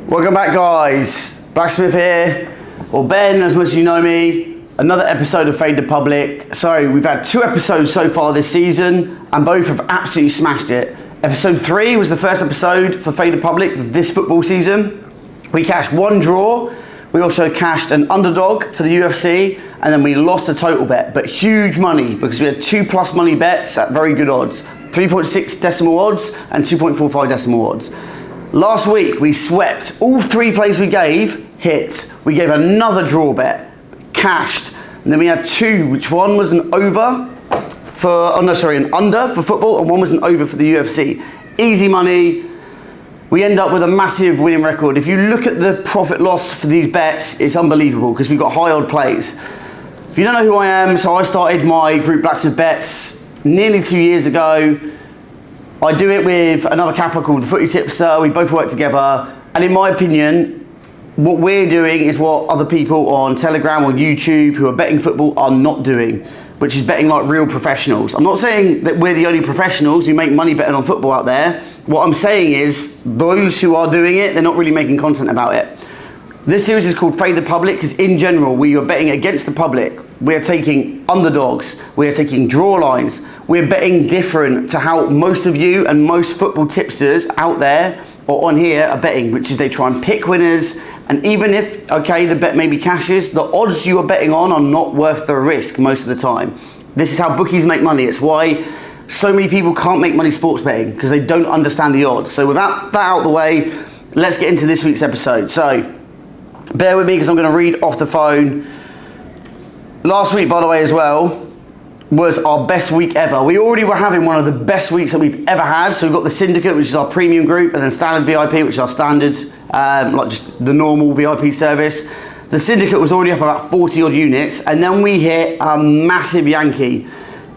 Welcome back, guys. Blacksmith here, or Ben, as much as you know me. Another episode of Fade the Public. So we've had 2 episodes so far this season, and both have absolutely smashed it. Episode 3 was the first episode for Fade the Public of this football season. We cashed 1 draw. We also cashed an underdog for the UFC, and then we lost a total bet, but huge money because we had 2+ money bets at very good odds. 3.6 decimal odds and 2.45 decimal odds. Last week we swept. All 3 plays we gave hit. We gave another draw bet, cashed, and then we had 2, which one was an over for, an under for football, and one was an over for the UFC. Easy money. We end up with a massive winning record. If you look at the profit loss for these bets, it's unbelievable because we've got high odd plays. If you don't know who I am, so I started my group Blacksmith Bets nearly 2 years ago. I do it with another capper called the Footy Tipster. We both work together. And in my opinion, what we're doing is what other people on Telegram or YouTube who are betting football are not doing, which is betting like real professionals. I'm not saying that we're the only professionals who make money betting on football out there. What I'm saying is those who are doing it, they're not really making content about it. This series is called Fade the Public because in general, we are betting against the public. We are taking underdogs. We are taking draw lines. We're betting different to how most of you and most football tipsters out there or on here are betting, which is they try and pick winners. And even if, okay, the bet maybe cashes, the odds you are betting on are not worth the risk most of the time. This is how bookies make money. It's why so many people can't make money sports betting because they don't understand the odds. So without that out of the way, let's get into this week's episode. So bear with me because I'm going to read off the phone. Last week, by the way, as well, was our best week ever. We already were having one of the best weeks that we've ever had. So we've got the Syndicate, which is our premium group, and then Standard VIP, which is our standard, like just the normal VIP service. The Syndicate was already up about 40 odd units, and then we hit a massive Yankee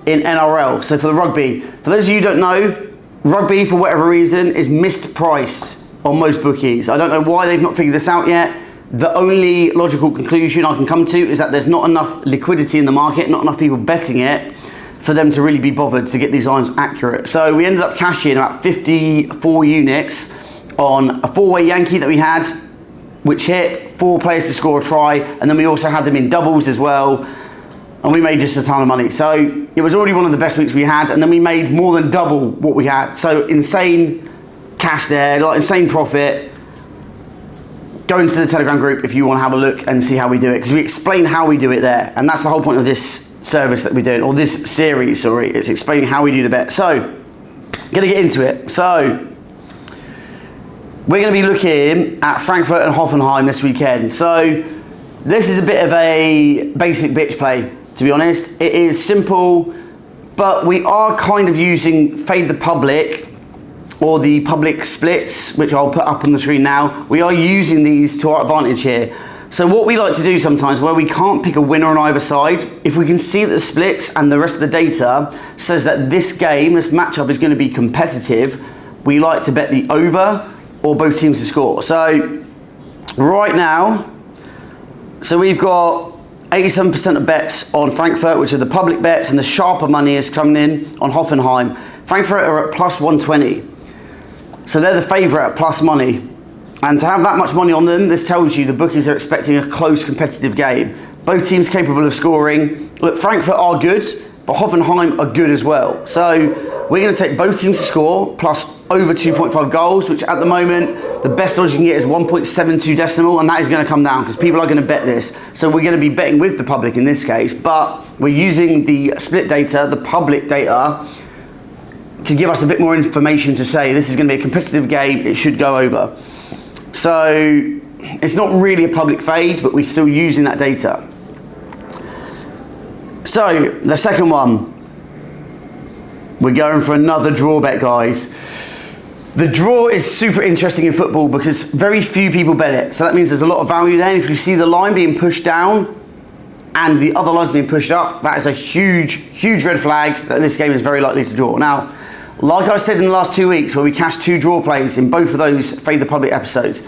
in NRL. So for the rugby, for those of you who don't know, rugby, for whatever reason, is mispriced on most bookies. I don't know why they've not figured this out yet. The only logical conclusion I can come to is that there's not enough liquidity in the market, not enough people betting it for them to really be bothered to get these lines accurate. So we ended up cashing about 54 units on a 4-way Yankee that we had, which hit 4 players to score a try, and then we also had them in doubles as well, and we made just a ton of money. So it was already one of the best weeks we had, and then we made more than double what we had. So insane cash there, like insane profit. Go into the Telegram group if you want to have a look and see how we do it, because we explain how we do it there, and that's the whole point of this service that we're doing, or this series, sorry, it's explaining how we do the bet. So, gonna get into it. So, we're gonna be looking at Frankfurt and Hoffenheim this weekend. So, this is a bit of a basic bitch play, to be honest. It is simple, but we are kind of using Fade the Public, or the public splits, which I'll put up on the screen now. We are using these to our advantage here. So what we like to do sometimes, where we can't pick a winner on either side, if we can see that the splits and the rest of the data says that this game, this matchup is going to be competitive, we like to bet the over or both teams to score. So right now, so we've got 87% of bets on Frankfurt, which are the public bets, and the sharper money is coming in on Hoffenheim. Frankfurt are at plus 120. So they're the favourite at plus money. And to have that much money on them, this tells you the bookies are expecting a close competitive game. Both teams capable of scoring. Look, Frankfurt are good, but Hoffenheim are good as well. So we're going to take both teams to score, plus over 2.5 goals, which at the moment, the best odds you can get is 1.72 decimal, and that is going to come down because people are going to bet this. So we're going to be betting with the public in this case, but we're using the split data, the public data, to give us a bit more information to say this is going to be a competitive game, it should go over. So it's not really a public fade, but we're still using that data. So the second one, we're going for another draw bet, guys. The draw is super interesting in football because very few people bet it. So that means there's a lot of value there. And if you see the line being pushed down and the other line's being pushed up, that is a huge, huge red flag that this game is very likely to draw. Now, like I said in the last 2 weeks, where we cashed 2 draw plays in both of those Fade the Public episodes,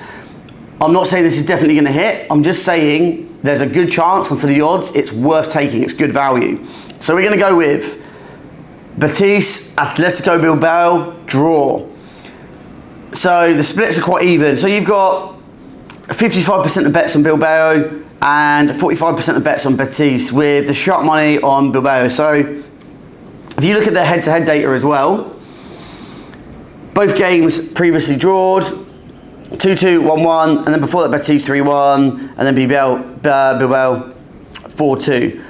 I'm not saying this is definitely going to hit. I'm just saying there's a good chance, and for the odds, it's worth taking. It's good value. So we're going to go with Betis, Atletico Bilbao, draw. So the splits are quite even. So you've got 55% of bets on Bilbao and 45% of bets on Betis, with the sharp money on Bilbao. So if you look at their head-to-head data as well, both games previously drawed, 2-2, 1-1, and then before that Betis 3-1, and then Bilbao 4-2.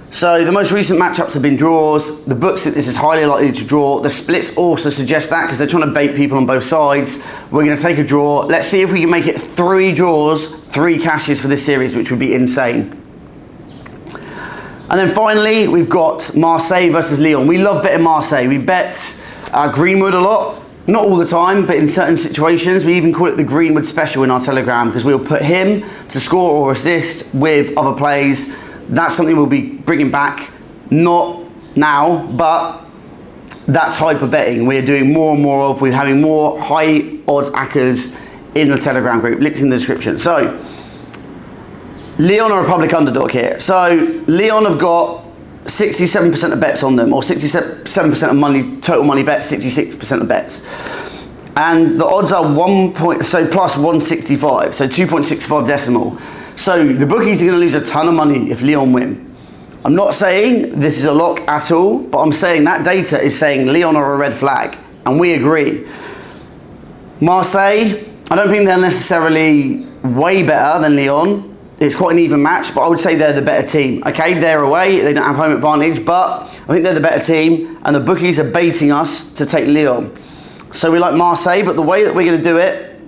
So the most recent matchups have been draws. The books think this is highly likely to draw. The splits also suggest that because they're trying to bait people on both sides. We're going to take a draw. Let's see if we can make it 3 draws, 3 cashes for this series, which would be insane. And then finally, we've got Marseille versus Lyon. We love betting Marseille. We bet Greenwood a lot. Not all the time, but in certain situations. We even call it the Greenwood special in our Telegram because we'll put him to score or assist with other plays. That's something we'll be bringing back, not now, but that type of betting we're doing more and more of. We're having more high odds ACCAs in the Telegram group. Links in the description. So, Lyon are a public underdog here. So, Lyon have got 67% of bets on them, or 67% of money, total money bet, 66% of bets. And the odds are plus 165, so 2.65 decimal. So the bookies are going to lose a ton of money if Lyon win. I'm not saying this is a lock at all, but I'm saying that data is saying Lyon are a red flag, and we agree. Marseille, I don't think they're necessarily way better than Lyon. It's quite an even match, but I would say they're the better team. Okay, they're away, they don't have home advantage, but I think they're the better team, and the bookies are baiting us to take Lyon. So we like Marseille, but the way that we're going to do it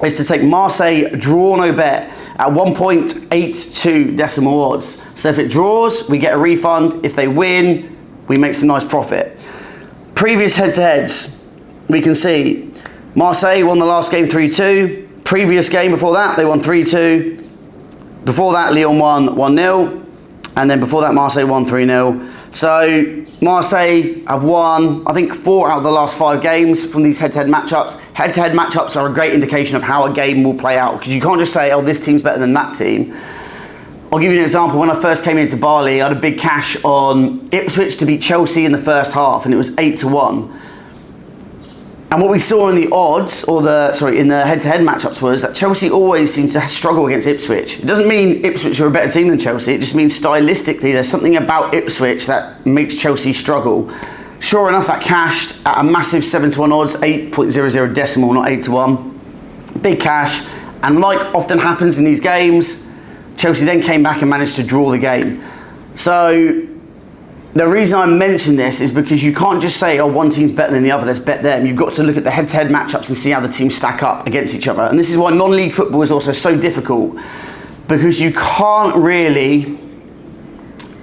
is to take Marseille draw no bet at 1.82 decimal odds. So if it draws, we get a refund. If they win, we make some nice profit. Previous head-to-heads, we can see Marseille won the last game 3-2. Previous game before that, they won 3-2. Before that, Lyon won 1-0. And then before that, Marseille won 3-0. So Marseille have won, I think, 4 out of the last 5 games from these head-to-head matchups. Head-to-head matchups are a great indication of how a game will play out, because you can't just say, oh, this team's better than that team. I'll give you an example. When I first came into Bali, I had a big cash on Ipswich to beat Chelsea in the first half, and it was 8-1. And what we saw in the odds, in the head-to-head matchups, was that Chelsea always seems to struggle against Ipswich. It doesn't mean Ipswich are a better team than Chelsea. It just means stylistically there's something about Ipswich that makes Chelsea struggle. Sure enough, that cashed at a massive 7-1 odds, 8.00 decimal, not 8-1. Big cash. And like often happens in these games, Chelsea then came back and managed to draw the game. So the reason I mention this is because you can't just say, oh, one team's better than the other, let's bet them. You've got to look at the head-to-head matchups and see how the teams stack up against each other. And this is why non-league football is also so difficult, because you can't really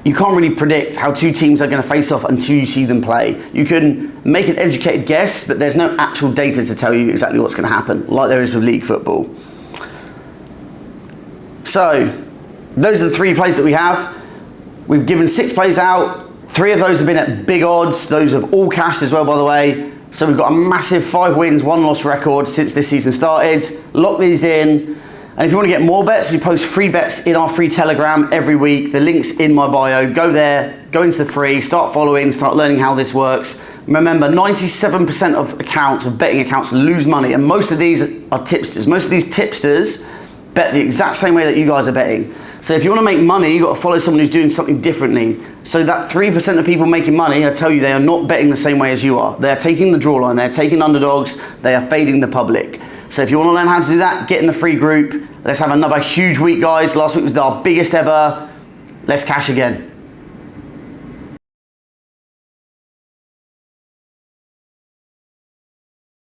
predict how 2 teams are going to face off until you see them play. You can make an educated guess, but there's no actual data to tell you exactly what's going to happen, like there is with league football. So those are the 3 plays that we have. We've given 6 plays out. 3 of those have been at big odds. Those have all cashed as well, by the way. So we've got a massive 5 wins, 1 loss record since this season started. Lock these in. And if you want to get more bets, we post free bets in our free Telegram every week. The link's in my bio. Go there, go into the free, start following, start learning how this works. Remember, 97% of betting accounts lose money, and most of these are tipsters. Most of these tipsters bet the exact same way that you guys are betting. So if you want to make money, you've got to follow someone who's doing something differently. So that 3% of people making money, I tell you, they are not betting the same way as you are. They're taking the draw line, they're taking underdogs, they are fading the public. So if you want to learn how to do that, get in the free group. Let's have another huge week, guys. Last week was our biggest ever. Let's cash again.